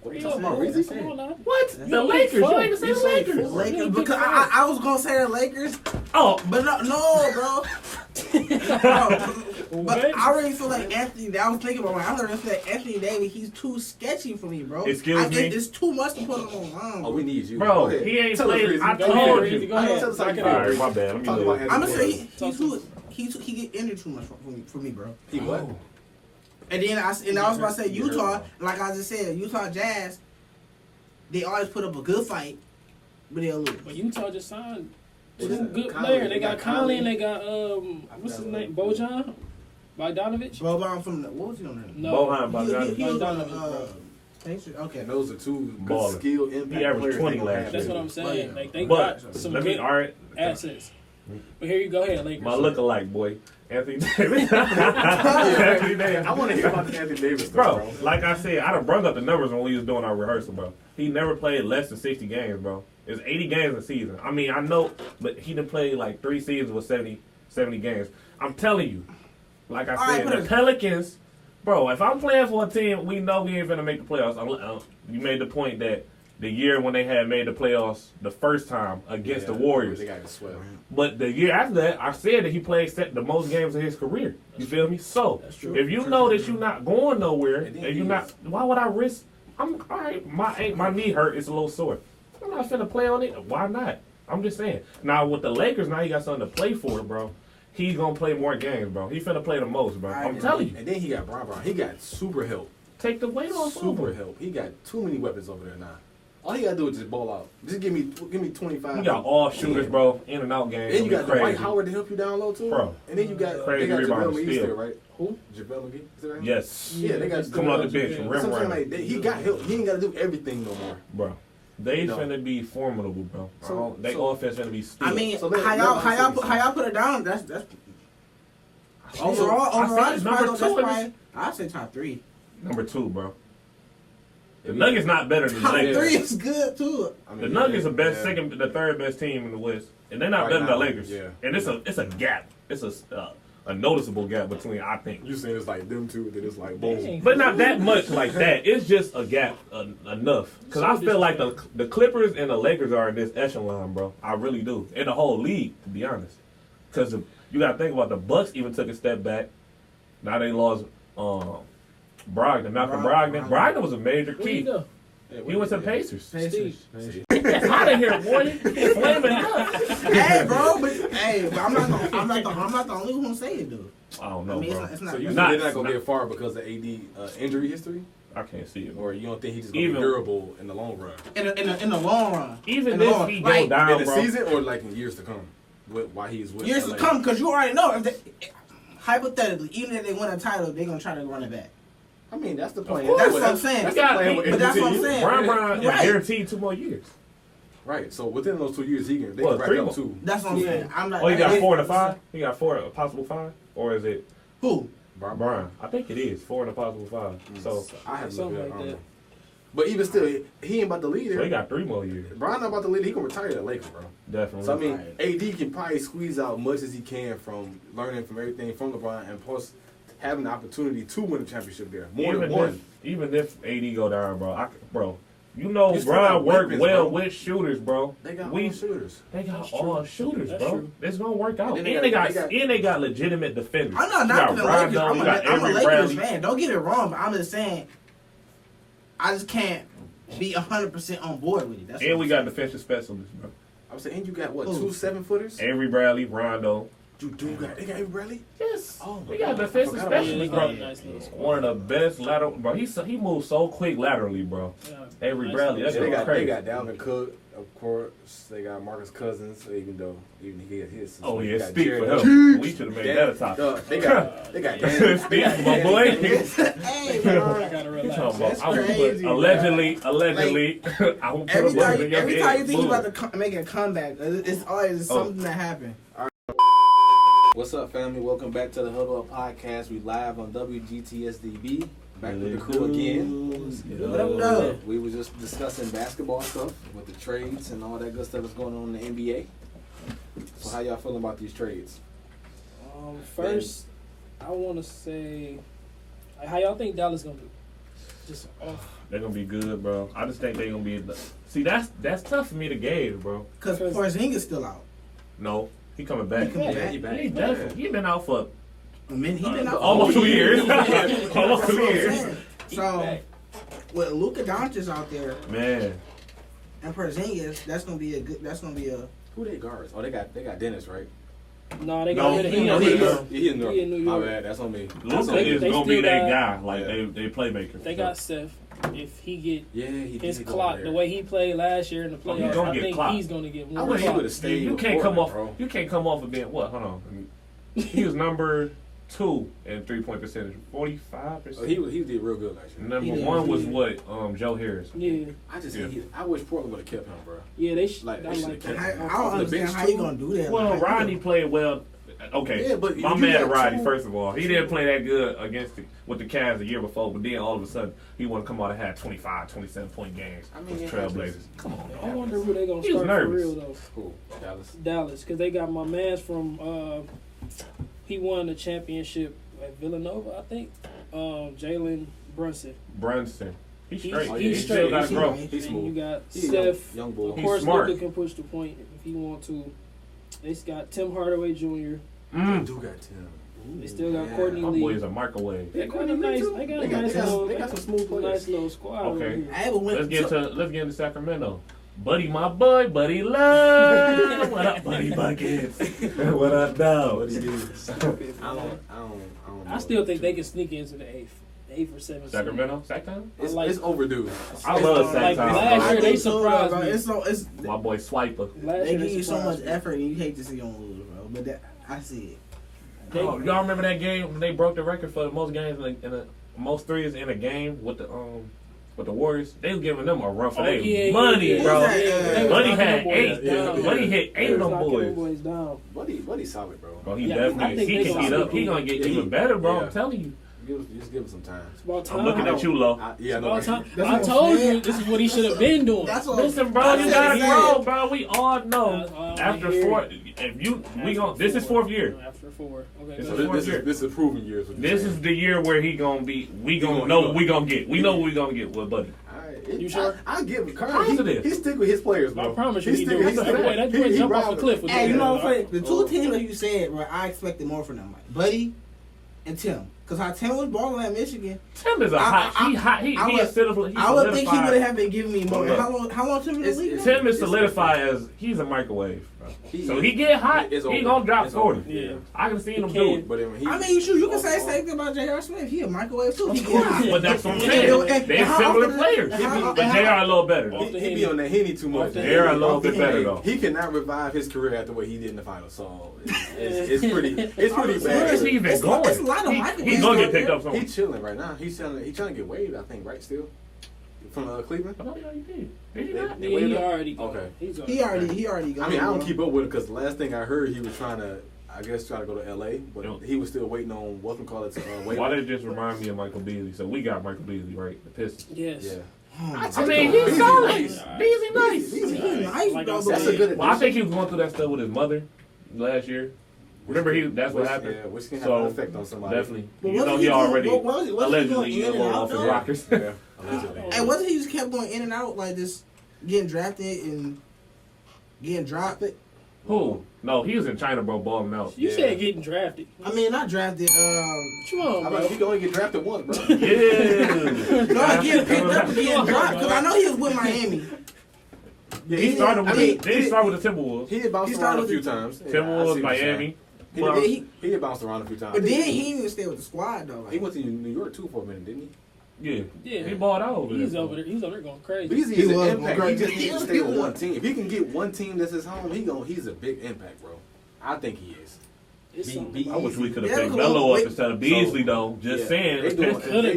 What are you Yeah, talking about, bro, Rizzy? come on now. What? That's The it. Lakers? You Fuck. ain't even say You the said Lakers. fuck. Lakers, pick because the I was gonna say the Lakers, Oh, but no, bro. But What? I really feel like Anthony. I was thinking about it. I really feel like Anthony Davis. He's too sketchy for me, bro. Excuse me? It's too much to put him on. Oh, we need you. bro, Go ahead. he ain't Tell us, played. Rizzy. I Go told ahead, you. Rizzy, go ahead. Tell us how Knock you it feel. All out. right, my bad. Let me Talk leave. about I'm gonna say Anthony he get injured too much for me, bro. He what? And then I was about to say Utah. Like I just said, Utah Jazz. They always put up a good fight, but they'll lose. But Utah just signed They two signed good Conley. players. They They got got Conley and Conley. they got what's his name? Bojan? Bogdanovich? Boban from the, what was he on there? No. Bohan, He was on Bogdanovich, bro. Pacers. Okay. And those are two good Baller. skill impact He averaged players 20 they gonna last have. That's year. what I'm saying. Like they But got some let me. good All right. assets. But here you go, ahead, Lakers. My lookalike boy, Anthony Davis. Anthony Davis. I want to hear about the Anthony Davis stuff, Bro, like I said, I done brung up the numbers when we was doing our rehearsal, bro. He never played less than 60 games, bro. It's 80 games a season. I mean, I know, but he done played like 3 seasons with 70 games. I'm telling you, like I said, right, the Pelicans, bro, if I'm playing for a team, we know we ain't finna make the playoffs. You made the point that the year when they had made the playoffs the first time against the Warriors. They got to sweat. But the year after that, I said that he played the most games of his career. You feel me? So if you know that you're not going nowhere and you're not, why would I risk? I'm all right. My knee hurt. It's a little sore. I'm not finna play on it. Why not? I'm just saying. Now with the Lakers, now he got something to play for, bro. He's gonna play more games, bro. He finna play the most, bro. I'm telling you. And then he got Brown. He got super help. Take the weight off. Super help. He got too many weapons over there now. All he gotta do is just ball out. Just give me 25. You got all shooters, bro. In and out games. Then you got Dwight Howard to help you down low too, bro. And then you got crazy JaVale McGee still, right? Who? JaVale McGee. Is that right? Yes. Yeah, they got coming off the bench from rim running. Like he got help. He ain't gotta do everything no more, bro. They finna be formidable, bro. So they offense finna be still. I mean, how y'all put it down? That's overall. That's probably I'd say top 3. Number 2, bro. The Nuggets not better than the Lakers. Top 3 is good too. I mean, the Nuggets are the third best team in the West, and they're not better than the Lakers. Yeah. And it's a gap. It's a noticeable gap between, I think. You saying it's like them two, that it's like boom. But not that much like that. It's just a gap enough. Because I feel like the Clippers and the Lakers are in this echelon, bro. I really do. In the whole league, to be honest. Because you got to think about the Bucks even took a step back. Now they lost Malcolm Brogdon. Brogdon was a major key. He went to the Pacers. It's hot in here, boy. It's flaming up. Hey, bro, but I'm not the only one who say it, dude. I don't know, bro. So you think they're not gonna get far because of AD injury history? I can't see it. Or you don't think he's just gonna be durable in the long run? In the long run. Even if he go down, in the season or like in years to come, while he's with years to come, because you already know hypothetically, even if they win a title, they're gonna try to run it back. I mean, that's the plan. That's what I'm saying. But that's what I'm saying. Brown is guaranteed 2 more years. Right. So within those 2 years, they can rack up 2. That's what I'm saying. I'm not. Oh, he got 4 and a 5. He got 4, a possible 5, or is it who? Brown. I think it is 4 and a possible 5. So I have something like that. But even still, he ain't about to lead it. So he got 3 more years. Brown not about to lead. He can retire the Lakers, bro. Definitely. So I mean, AD can probably squeeze out much as he can from learning from everything from LeBron, and plus having the opportunity to win a championship there. More than one. Even if AD go down, bro, you know Brian worked well with shooters, bro. They got all shooters. They got all shooters, bro. It's gonna work out. And they got legitimate defenders. I'm not knocking the Lakers. I'm a Lakers fan. Don't get it wrong, but I'm just saying, I just can't be 100% on board with it. That's and we got defensive specialists, bro. I was saying, you got what, 2 7-footers? Avery Bradley, Rondo. You do got? They got Avery Bradley? Yes. Oh, we got defensive specialists, bro. One of the best lateral, bro. He moves so quick laterally, bro. Yeah, Avery Bradley, that's crazy. They got Dalvin Cook, of course. They got Marcus Cousins, even he had his. Oh yeah, speak for him. We should have made that a topic. They got Dan. Speak for my boy. Hey, bro, I gotta relax. That's crazy. Allegedly, I will put every time you think you're about to make a comeback, it's always something that happened. What's up, family? Welcome back to the Huddle Up podcast. We live on WGTSDB. Back with the crew again. What up? We were just discussing basketball stuff with the trades and all that good stuff that's going on in the NBA. So how y'all feeling about these trades? First, I want to say, how y'all think Dallas gonna do? Just off. They're gonna be good, bro. I just think they're gonna be. See, that's tough for me to gauge, bro. Because Porzingis still out. No. He coming back. He back. He been out for almost 2 years. Almost 2 years. So with Luka Doncic out there, man, and Porzingis, that's gonna be a. Who they guards? Oh, they got Dennis, right? No, they got rid of him. He in New York. My bad. That's on me. Luka is gonna be that guy. Like they playmaker. They got Steph. If he get his clock the way he played last year in the playoffs, I think he's gonna get more. I wish he would have stayed. You can't come off. You can't come off of being what? Hold on. He was number 2 in 3-point percentage, 45%. Oh, he did real good last year. Number 1 was what? Joe Harris. Yeah. I wish Portland would have kept him, bro. Yeah, they should. I don't understand how you gonna do that. Well, Rodney played well. Okay, but my man Rodney, first of all, he didn't play that good with the Cavs the year before, but then all of a sudden he want to come out and have 25, 27-point games with Trailblazers. Come on, I wonder who they gonna start for real though. Who? Dallas, because they got my man's from. He won the championship at Villanova, I think. Jalen Brunson. He's straight. He's still straight. got to grow. He's And smooth. you got He's Steph. young boy. Of course, smart. Luka can push the point if he want to. They got Tim Hardaway Jr. They do got Tim. They still got Courtney My Lee. boy is a microwave. They got a nice. They got some smooth players. nice little squad. Okay. Over here. Let's get into Sacramento. Buddy, my boy, Buddy Love. What up, Buddy Buckets? What up, dog? I don't I still think they can sneak into the eighth or seventh. Sacramento, Sac time? It's overdue. I love Sac time. Last year they surprised me. It's my boy Swiper. they give you so much effort and you hate to see them lose, bro. But I see it. Y'all remember that game when they broke the record for the most games in the most threes in a game with the Warriors? They were giving them a run for their money, bro. Buddy had 8. Buddy hit 8 of them boys. Buddy's solid, bro. Bro, he definitely he can get up. He gonna get even better, bro. I'm telling you. Just give him some time. It's about time. I'm looking at you, Lo. I told you this is what he should have been doing. Listen, bro, you gotta grow, bro. We all know after 4. This is 4th year. After 4, okay. So this is proven years. This is the year where he gonna be. We know what we gonna get. We know what we gonna get with Buddy. You sure? I give him credit. He stick with his players, bro. I promise you, he do. That boy jump off a cliff. Hey, you know what I'm saying? The two teams that you said, bro, I expected more from them, like Buddy and Tim. Because how Tim was balling at Michigan. Tim is I would think he would have been giving me more. How long Tim in the league? Tim is solidified as he's a microwave. So he get hot, he gonna drop 40. Yeah. I can see him do it. But you can say the same thing about J.R. Smith. He a microwave too. He get hot. But that's what I'm saying. They're similar players. But J.R. a little better though. He be on that Henny too much. J.R. a little bit better though. He cannot revive his career after what he did in the finals. So it's pretty bad. Where is he even going? It's a lot of microwaves. He's gonna get picked up somewhere. He's chilling right now. He's trying to get waived, I think, right? Still from Cleveland. I thought he already did. Did he not? Yeah, he already gone. Okay. He already gone. I mean, I don't keep up with it because the last thing I heard, he was trying to go to L.A., but he was still waiting on whatchamacallit to wait. Why did it just remind me of Michael Beasley? So we got Michael Beasley, right? The Pistons. Yes. Yeah. I mean, he's solid. Beasley nice. He's nice, bro. That's a good. Well, I think he was going through that stuff with his mother last year. Remember, that's what happened. Yeah, which can have an effect on somebody. Definitely. But You know, he already allegedly in and out off his rockers. Yeah, allegedly. And wasn't he just kept going in and out like this, getting drafted and getting dropped? Who? No, he was in China, bro, balling out. You said getting drafted. I mean, not drafted. What you on, bro? He can only get drafted once, bro. Yeah. No, getting picked up and getting dropped because I know he was with Miami. Yeah, he started with the Timberwolves. He had bounced around a few times. Timberwolves, Miami. He had bounced around a few times. But then he didn't even stay with the squad though. He went to New York too for a minute, didn't he? Yeah, he balled out over there. He's over there going crazy. Beasley is an impact. He just needs to stay with one team. If he can get one team that's his home, he's a big impact, bro. I think he is. I wish we could have picked Melo up instead of Beasley, though. Just saying. They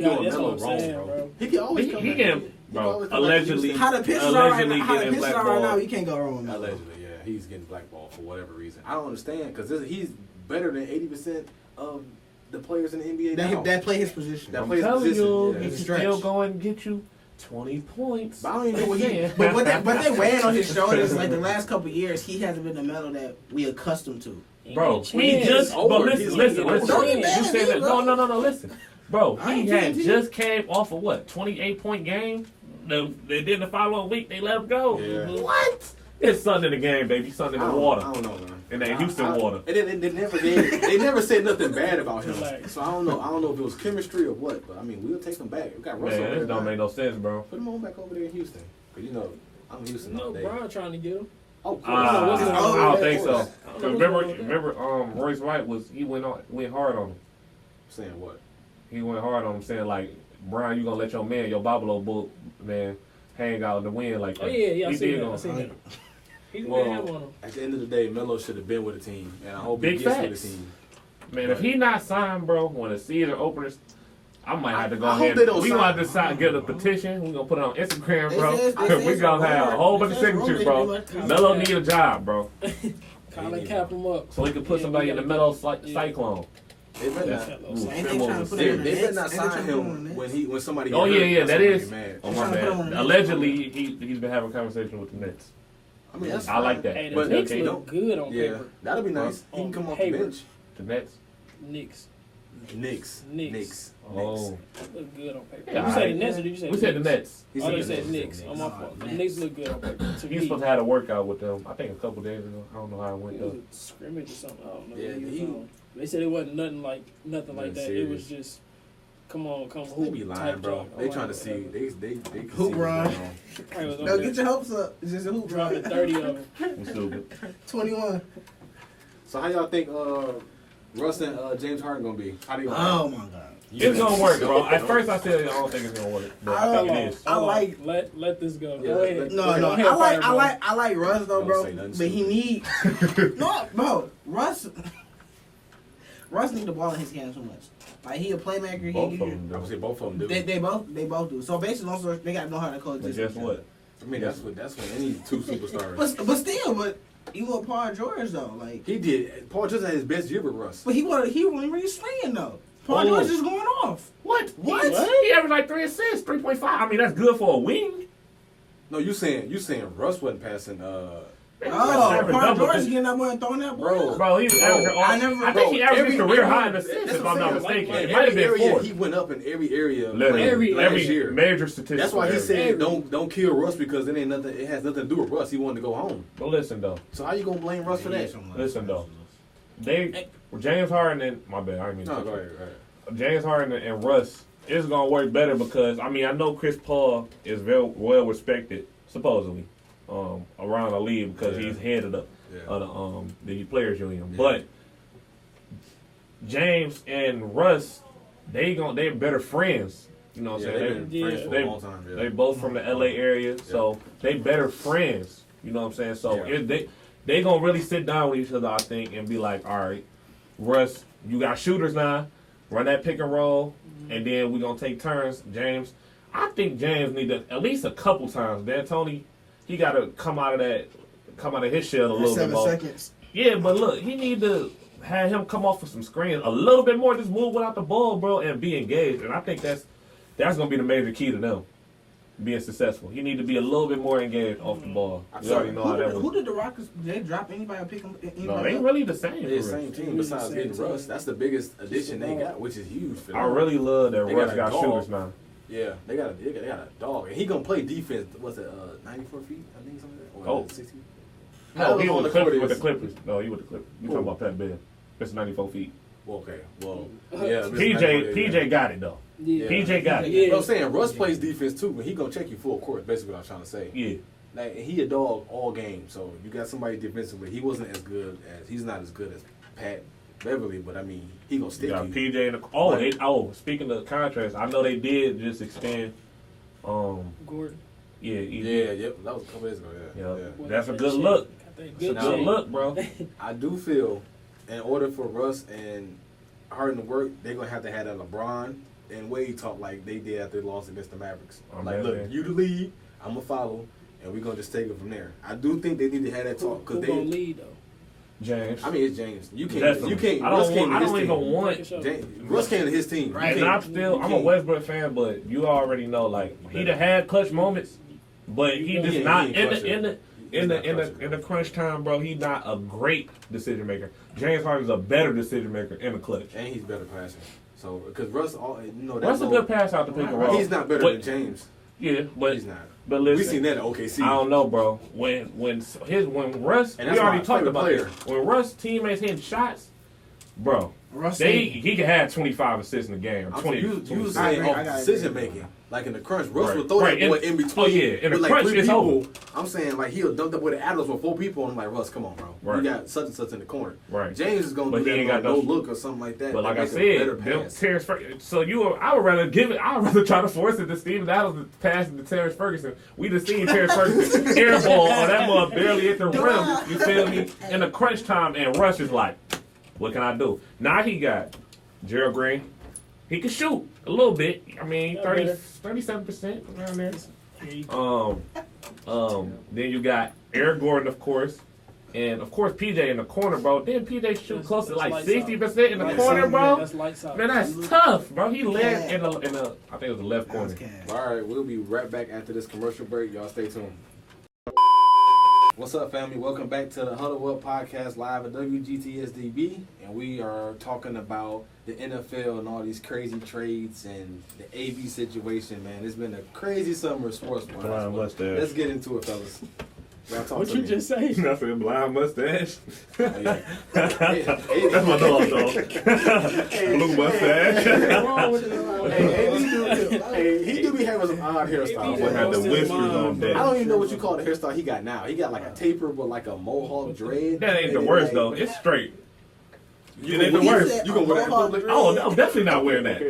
doing Melo wrong, bro. He can always come He can, bro. Allegedly. How the Pistons are right getting now, you can't go wrong with Melo. Allegedly, yeah. He's getting blackballed for whatever reason. I don't understand because he's better than 80% of the players in the NBA that play his position. I'm telling you, he's still going to get you 20 points. But I don't even know what he. But they weighing on his shoulders like the last couple of years. He hasn't been the Melo that we accustomed to. Bro, he just. But listen. You say that? No. Listen, bro. He had just came off of what 28-point game. They did the following week. They let him go. Yeah. What? It's sun in the game, baby. Sun in the water. I don't know, man. In that Houston water. And they never said nothing bad about him. So I don't know if it was chemistry or what. But I mean, we'll take him back. We got Russell. Man, this don't make no sense, bro. Put him on back over there in Houston. Cause I'm Houston all day. Brian trying to get him. Oh, cool. I don't think so. Remember, Royce Wright went hard on him. Saying what? He went hard on him, saying like, Brian, you gonna let your Babalo bull man hang out in the wind like that? Oh yeah, I seen that. He's at the end of the day, Melo should have been with the team, and I hope Big he gets facts. with the team. Man, if he not signed, bro, when the season openers, I might have to go ahead. We gonna have to get a petition. We gonna put it on Instagram, bro. We gonna have a whole bunch of signatures, bro. Melo need a job, bro. Colin cap him up so he can put somebody in the Melo cyclone. They better not sign him when somebody. Oh yeah, that is. Oh my bad. Allegedly, he's been having a conversation with the Nets. I mean, I like that. Hey, the Knicks look good on paper. That'll be nice. He can come off the bench. The Nets. Knicks. Knicks. Oh. Look good on paper. Yeah, Did you say the Nets or did you say we said the Nets. Oh, you said Knicks. I'm off. The Knicks look good on paper. He's supposed to have a workout with them, I think a couple days ago. I don't know how it went It was though. a scrimmage or something. I don't know. Yeah, They said it wasn't nothing like that. Serious. It was just come hoop. They be lying, bro. They trying to see. They can Hoop see run. what's going on. No, get your hopes up. It's just a hoop dropping run. 30 of them. I'm stupid. 21. So how y'all think Russ and James Harden gonna be? How do you? Oh my God. It's gonna work, bro. At first I said I don't think it's gonna work, but I think it is. I like. Let this go. Yeah, Go ahead. No, Go ahead, I like Russ though, Don't bro. say nothing But he stupid. need no, bro. Russ need the ball in his hands too much. Like he a playmaker. Both of them I would do. say both of them do. They both do. So basically, also they got to know how to But coexist. guess what? I mean, that's what any two superstars. But you want Paul George though, like. He did. Paul George had his best year with Russ. But he wasn't really swinging though. Paul George is going off. What? What? He averaged like 3 assists, 3.5. I mean, that's good for a wing. No, you saying Russ wasn't passing. Oh, Paul George is getting up there and throwing that ball. Bro, he was averaging. I think he averaged his career high in assists, if I'm not mistaken. It might have been 4. He went up in every area. Every last year. major statistic. That's why he said don't kill Russ because it ain't nothing. It has nothing to do with Russ. He wanted to go home. But listen though. So how you gonna blame Russ for that? Listen though. James Harden and my bad. I didn't mean to. No, go ahead. James Harden and Russ is gonna work better because I mean I know Chris Paul is very well respected supposedly around the league because he's headed up the players union. Yeah. But James and Russ, they're better friends. You know what I'm saying? They've been friends for a long time. Yeah. They both from the LA area, so they better friends. You know what I'm saying? So they gonna really sit down with each other, I think, and be like, all right, Russ, you got shooters now. Run that pick and roll, and then we're going to take turns. James, I think James need to, at least a couple times. Then Tony, he got to come out of his shell a little bit more. 7 seconds. Yeah, but look, he need to have him come off with some screens a little bit more. Just move without the ball, bro, and be engaged. And I think that's going to be the major key to them being successful. He need to be a little bit more engaged off the ball. You already know how that was. Who did the Rockets? Did they drop anybody or pick them? No, they ain't really the same. They're the same team besides getting Russ. That's the biggest addition they got, which is huge for them. I really love that Russ got shooters now. Yeah, they got a dog, and he gonna play defense. What's it? 94 feet, I think, something like that. Or 60. No, he was with the Clippers. No, he with the Clippers. You talking about Pat Bev? It's 94 feet. Well, okay. Well, yeah. PJ got it though. Yeah. PJ got it. Yeah. But I'm saying Russ plays defense too, but he gonna check you full court. Basically, what I'm trying to say. Yeah. Like he a dog all game, so you got somebody defensively. He's not as good as Pat Beverly, but I mean he gonna stick you. PJ and speaking of contracts, I know they did just extend. Gordon. Yeah. That was a couple days ago. Yeah. That's a good look. Good look, bro. I do feel, in order for Russ and Harden to work, they're gonna have to have that LeBron and Wade talk like they did after they lost against the Mavericks. Look, you the lead, I'm gonna follow, and we're gonna just take it from there. I do think they need to have that talk because they gonna lead though. James. I mean, it's James. You can't. Definitely. You can't. I don't even want. Russ came to his team. Right. And I'm a Westbrook fan, but you already know, like he done had clutch moments, but he just not in the crunch time, bro. He's not a great decision maker. James Harden's a better decision maker in the clutch, and he's better passer. So because Russ, Russ a good pass out the pick and roll. He's not better than James. Yeah, but he's not. But listen, we seen that at OKC. I don't know, bro. When Russ, we already talked about this. When Russ teammates hitting shots, bro, he can have 25 assists in the game. 20. You saying decision making. Like in the crunch, Russ will throw that boy in between. Oh yeah, in the crunch, it's over. I'm saying like he'll dunk up with the Adams with 4 people, and I'm like, Russ, come on, bro. Right. You got such and such in the corner. Right. James is gonna do that no look or something like that. But like I said, Terrence Ferguson. So I would rather give it. I would rather try to force it to Steven Adams to pass it to Terrence Ferguson. We just seen Terrence Ferguson airball or that ball barely hit the rim. You feel me? In the crunch time, and Russ is like, what can I do? Now he got Gerald Green. He can shoot a little bit. I mean, 37% around there. Then you got Eric Gordon, of course. And, of course, PJ in the corner, bro. Then PJ shoot close to like 60% in the corner, bro. Man, that's tough, bro. He led in the I think it was the left corner. All right, we'll be right back after this commercial break. Y'all stay tuned. What's up, family? Welcome back to the Huddle Up podcast live at WGTSDB, and we are talking about the NFL and all these crazy trades and the A.B situation, man. It's been a crazy summer of sports. Blind mustache. Let's get into it, fellas. What you just say? Nothing. Blind mustache. Oh, yeah. That's my dog. Blue mustache. Hey, he do be having some odd hairstyles. He had the whiskers on that. I don't even know what you call the hairstyle he got now. He got like a taper, but like a mohawk dread. That ain't the worst though. It's straight. You ain't the worst. You gonna wear that in public? Oh, I'm definitely not wearing that.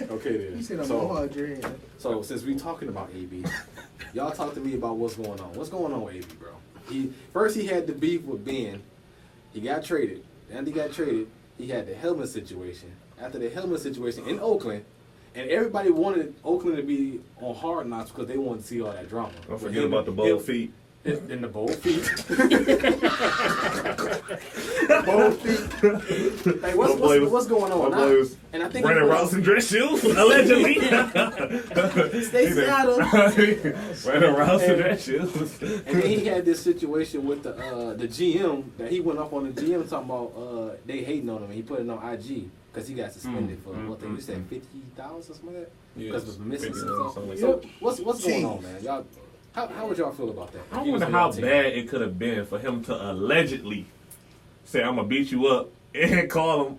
Okay then. You said a mohawk dread. So since we talking about AB, y'all talk to me about what's going on. What's going on with AB, bro? First he had the beef with Ben. He got traded. Then he got traded. He had the helmet situation. After the helmet situation in Oakland, and everybody wanted Oakland to be on Hard Knocks because they wanted to see all that drama. Don't forget about the bold feet. In the bold feet. Bold feet. Hey, what's going on? And I think Brandon Robinson dress shoes, allegedly. Stay Seattle. Brandon Robinson dress shoes. And then he had this situation with the GM that he went up on the GM talking about they hating on him, and he put it on IG because he got suspended for what they said 50,000 or something like that because of missing some stuff. So what's going on, man? Y'all. How would y'all feel about that? I wonder how bad it could have been for him to allegedly say, I'm going to beat you up and call him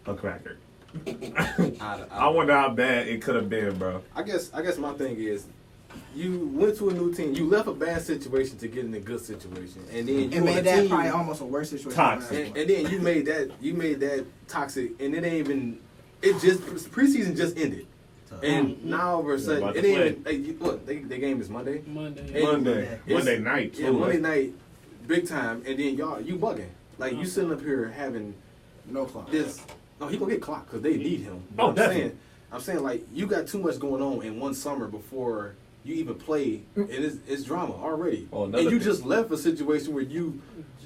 a cracker. I wonder how bad it could have been, bro. I guess my thing is, you went to a new team. You left a bad situation to get in a good situation, and then you made that probably almost a worse situation. Toxic. And then you made that toxic, and it ain't even. It just preseason just ended. And now all of a sudden, it ain't even. Look, their game is Monday. Monday night. Yeah, Monday night, big time. And then you bugging. Like you sitting up here having no clock. No, he gonna get clocked because they need him. But I'm saying like you got too much going on in one summer before you even play, and it's drama already. And you just left a situation where you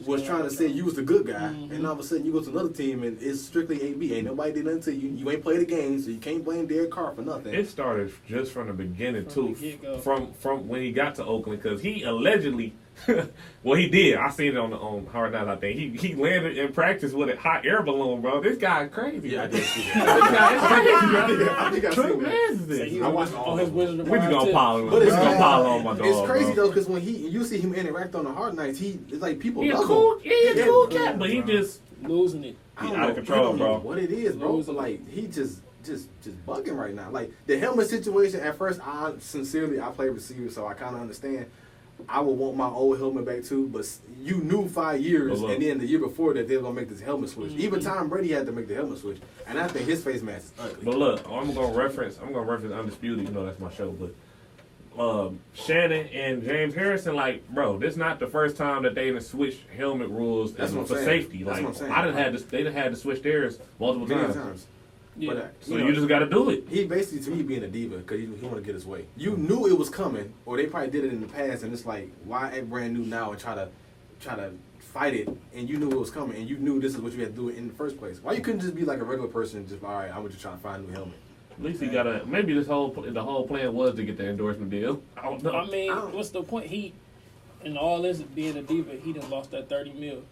was trying to say you was the good guy, and all of a sudden you go to another team and it's strictly AB. Ain't nobody did nothing to you. You ain't played the game, so you can't blame Derek Carr for nothing. It started just from the beginning too, from when he got to Oakland, because he allegedly, well he did. I seen it on Hard Knocks. I think he landed in practice with a hot air balloon, bro. This guy is crazy. Yeah, I did see that. I think I seen that. I watched all his Wizard of We're just gonna pile on. But it's my dog. It's crazy though, because when you see him interact on the Hard Nights, it's like people love him. He's a cool cat, but he just losing it. He's out of control, bro. What it is, bro? But like he just bugging right now. Like the helmet situation. At first, I play receiver, so I kind of understand. I would want my old helmet back too, but you knew 5 years, and then the year before that they were gonna make this helmet switch. Even Tom Brady had to make the helmet switch, and I think his face mask is ugly. But look, I'm gonna reference Undisputed. You know that's my show, but. Shannon and James Harrison, like, bro, this not the first time that they done switched helmet rules for safety. Like, they done had to switch theirs multiple times. Yeah. But, you just got to do it. He basically, to me, being a diva because he want to get his way. You knew it was coming, or they probably did it in the past, and it's like, why act brand new now and try to fight it? And you knew it was coming, and you knew this is what you had to do in the first place. Why you couldn't just be like a regular person and just, all right, I'm just trying to find a new helmet? At least he got maybe the whole plan was to get the endorsement deal. I don't know. I mean, what's the point? In all this being a diva, he done lost that $30 million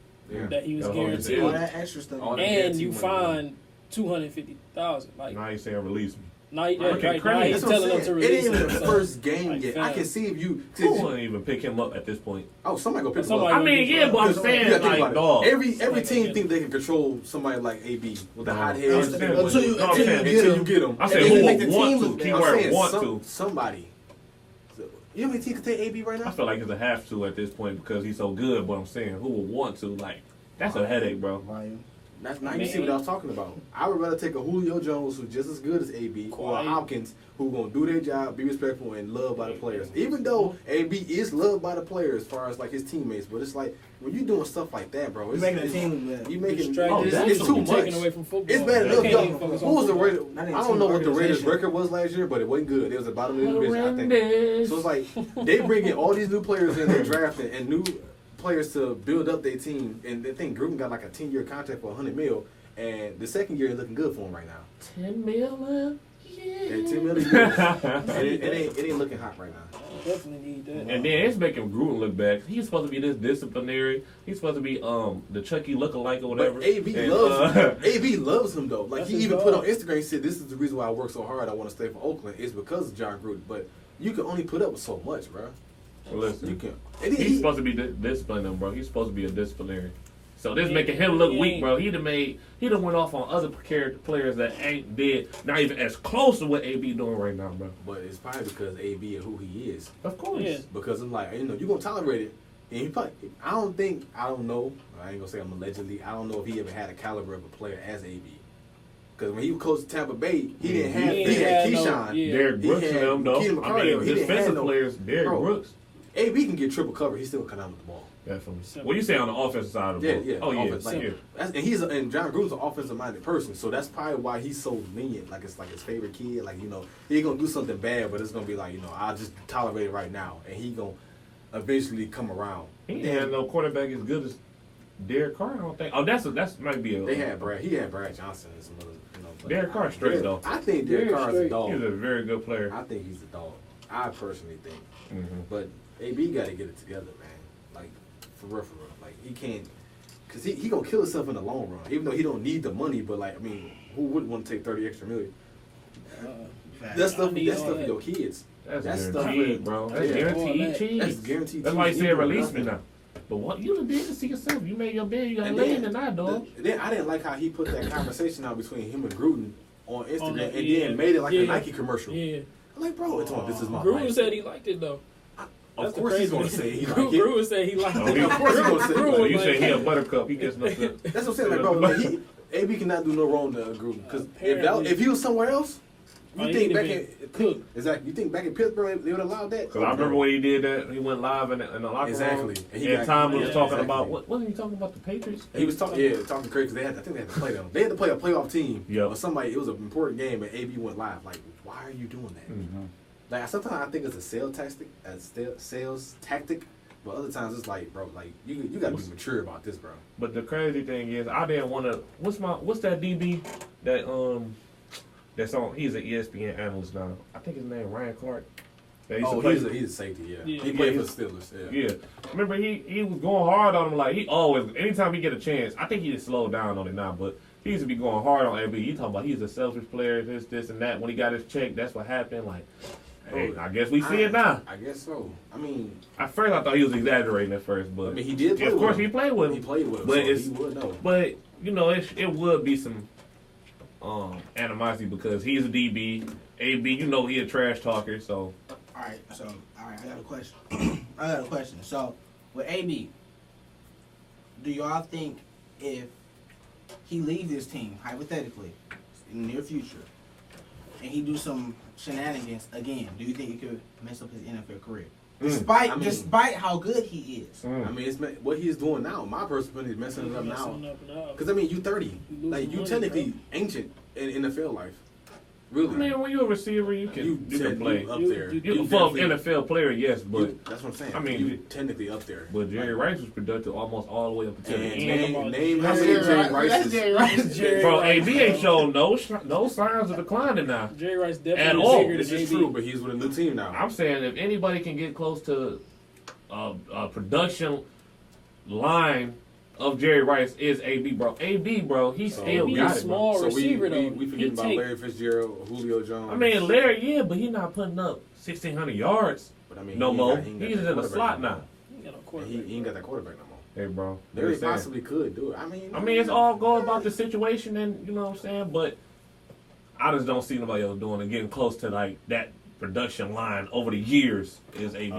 that he was guaranteed. All that extra stuff. And you find $250,000. Like, now he's saying release me. Now he's telling them to release him. It ain't even the first game yet. I can see if you. Who wouldn't even pick him up at this point? Oh, somebody go pick him up. I mean, but I'm saying like, dog. Every team think they can control somebody like AB with the hot head until you get him. I said who would want to. Keyword want to. Somebody. You know how many teams can take AB right now? I feel like it's a have to at this point because he's so good. But I'm saying who would want to? Like that's a headache, bro. Now you see what I was talking about. I would rather take a Julio Jones who's just as good as AB or a Hopkins who gonna do their job, be respectful, and loved by the players. Even though AB is loved by the players as far as like his teammates, but it's like when you doing stuff like that, bro, it's making a team. You making it's too much. Away from football. It's bad enough. Who was the Raiders? I don't know what the Raiders' record was last year, but it wasn't good. It was a bottom of the division, I think. So it's like they bring in all these new players in their drafting and new players to build up their team, and they think Gruden got like a 10-year contract for $100 million. And the second year is looking good for him right now. $10 million? Yeah, $10 million. It ain't looking hot right now. Definitely need that. And then it's making Gruden look bad. He's supposed to be this disciplinary. He's supposed to be the Chucky lookalike or whatever. But AB loves him though. Like, he even put on Instagram, he said, "This is the reason why I work so hard. I want to stay for Oakland. It's because of John Gruden." But you can only put up with so much, bro. Well, listen, you can. He's supposed to be disciplining them, bro. He's supposed to be a disciplinary. So this making him look weak, bro. He done went off on other players that not even as close to what AB doing right now, bro. But it's probably because AB and who he is. Of course. Yeah. Because it's like, you're gonna tolerate it. And he probably, I don't know. I ain't gonna say I'm allegedly. I don't know if he ever had a caliber of a player as AB. Because when he was coaching Tampa Bay, he had Keyshawn. Derrick Brooks and them, though. I mean, defensive players, Derrick Brooks. AB can get triple cover. He still come out with the ball. Definitely. What you say on the offensive side of the ball? Yeah. Oh, yeah. Like, and John Gruden's an offensive-minded person, so that's probably why he's so lenient. Like, it's like his favorite kid. Like, he ain't going to do something bad, but it's going to be like, I'll just tolerate it right now. And he going to eventually come around. He ain't had no quarterback as good as Derek Carr, I don't think. Oh, that might be a... He had Brad Johnson and some other, Derek Carr's straight, though. I think Derek Carr's a dog. He's a very good player. I think he's a dog. I personally think. Mm-hmm. But AB got to get it together, man. Like, for real. Like, he can't, because he going to kill himself in the long run. Even though he don't need the money, but, like, I mean, who wouldn't want to take 30 extra million? That's stuff for your kids. That's guaranteed, bro. That's guaranteed cheese. That's guaranteed. That's why he said release me now. But what you did to see yourself? You made your bed. You got laid in the dog. Then I didn't like how he put that conversation out between him and Gruden on Instagram, and then made it like a Nike commercial. Yeah. I'm like, bro, this is my Gruden life. said he liked it though. Of course he's going to say he liked it. Gruden said he liked it. Of course he's going to say he liked it. You say he a buttercup. He gets nothing. That's what I'm saying. Like, bro, like AB cannot do no wrong to Gruden. Because if he was somewhere else, you think back in exactly? You think back in Pittsburgh they would allow that? Because I remember when he did that, he went live in the locker room. And Tom was talking about wasn't he talking about the Patriots? He was talking crazy. I think they had to play them. They had to play a playoff team or somebody. It was an important game, and AB went live. Like, why are you doing that? Mm-hmm. Like, sometimes I think it's a sales tactic, but other times it's like, bro, like you got to be mature about this, bro. But the crazy thing is, I didn't want to. What's that DB that's on? He's an ESPN analyst now. I think his name Ryan Clark. He's a safety. Yeah. He played for the Steelers. Yeah. Remember he was going hard on him. Like, he always, anytime he get a chance, I think he just slowed down on it now, but he used to be going hard on AB. He talking about he's a selfish player, this and that. When he got his check, that's what happened. Like, hey, I guess we see it now. I guess so. I mean, at first I thought he was exaggerating at first, but I mean, he did. Play of course, he played with him. He played with him, but so he would know. But it would be some animosity because he's a DB. AB, he a trash talker. So all right, I got a question. So with AB, do y'all think if he leaves this team hypothetically in the near future and he do some shenanigans again, do you think it could mess up his NFL career? Despite how good he is. I mean, it's what he's doing now. My personal opinion is messing it up now. Because, I mean, you 30. Like, you technically ancient in NFL life. Really. I mean, when you're a receiver, you can play. Up there. You're above NFL player, yes, but... that's what I'm saying. I mean, you technically up there. But Jerry Rice was productive almost all the way up until the end. Name how many Jerry Rice. Bro, AB ain't showing no signs of declining now. Jerry Rice definitely at all. This is true, but he's with a new team now. I'm saying if anybody can get close to a production line of Jerry Rice is AB, bro. AB, bro, he still got it, bro. Small receiver, though. We forget about Larry Fitzgerald, Julio Jones. I mean, Larry, yeah, but he's not putting up 1,600 yards but, I mean, no more. He's in the slot now. He ain't got that quarterback no more. Hey, bro. Larry possibly could do it. I mean, it's all going about the situation, and you know what I'm saying? But I just don't see nobody else doing it, getting close to, like, that production line over the years is AB.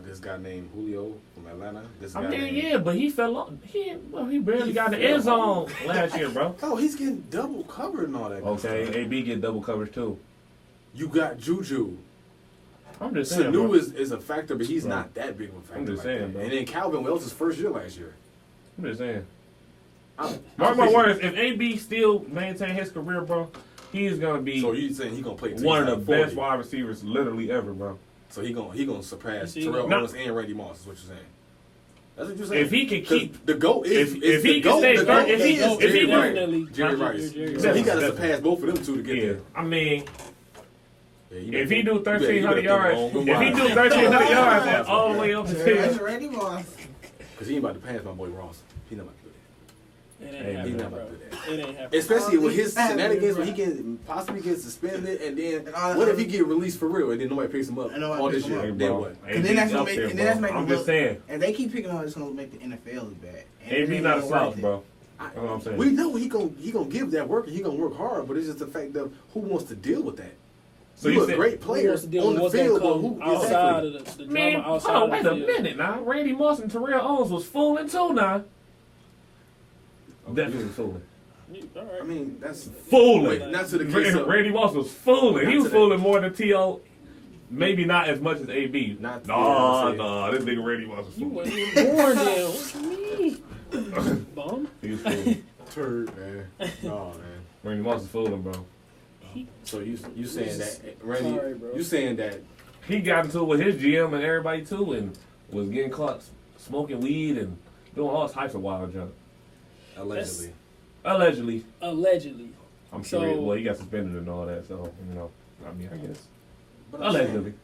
This guy named Julio from Atlanta. But he fell off. He barely got the end zone last year, bro. Oh, he's getting double covered and all that. Okay, AB get double coverage too. You got Juju. I'm just saying. Sanu is a factor, but he's not that big of a factor. I'm just saying, bro. And then Calvin Wells' first year last year. I'm just saying. Mark my words, if AB still maintain his career, bro, he's gonna be. So you saying he gonna play one of the best wide receivers literally ever, bro. So he gonna surpass Terrell Owens and Randy Moss. Is what you're saying? That's what you're saying. If he can keep the GOAT, if he can stay, if he Jerry Rice. So he got to surpass both of them two to get there. I mean, If he do 1,300 yards, then all the way up to 10. Randy Moss. Because he ain't about to pass my boy Ross. He not about to do that. It ain't happening, not bro. about to do that. It ain't happening. Especially with his shenanigans, when he can possibly get suspended, and then what if he get released for real, and then nobody picks him up all this year? Hey, then what? And then that's making I'm just saying. And they keep picking on, it's gonna make the NFL look bad. AB not a slouch, bro. That's what I'm saying. We know he gonna give that work, and he gonna work hard, but it's just the fact of who wants to deal with that. So you're a great player on the field, but who outside of the drama? Man, outside hold on, wait of a minute now. Randy Moss and Terrell Owens was fooling too now. Definitely fooling. I mean, that's fooling. Not to the case of Randy Moss was fooling. He was fooling more than T.O. Maybe not as much as A.B. No, this nigga Randy Moss was You fooling. wasn't even born then. What you mean? Bum? He was fooling. Turd, man. No, man. Randy Moss is fooling, bro. So you saying that, Randy? Sorry, bro. You saying that he got into it with his GM and everybody too, and was getting caught smoking weed and doing all types of wild junk. Allegedly. I'm sure. He got suspended and all that. So I guess. But allegedly.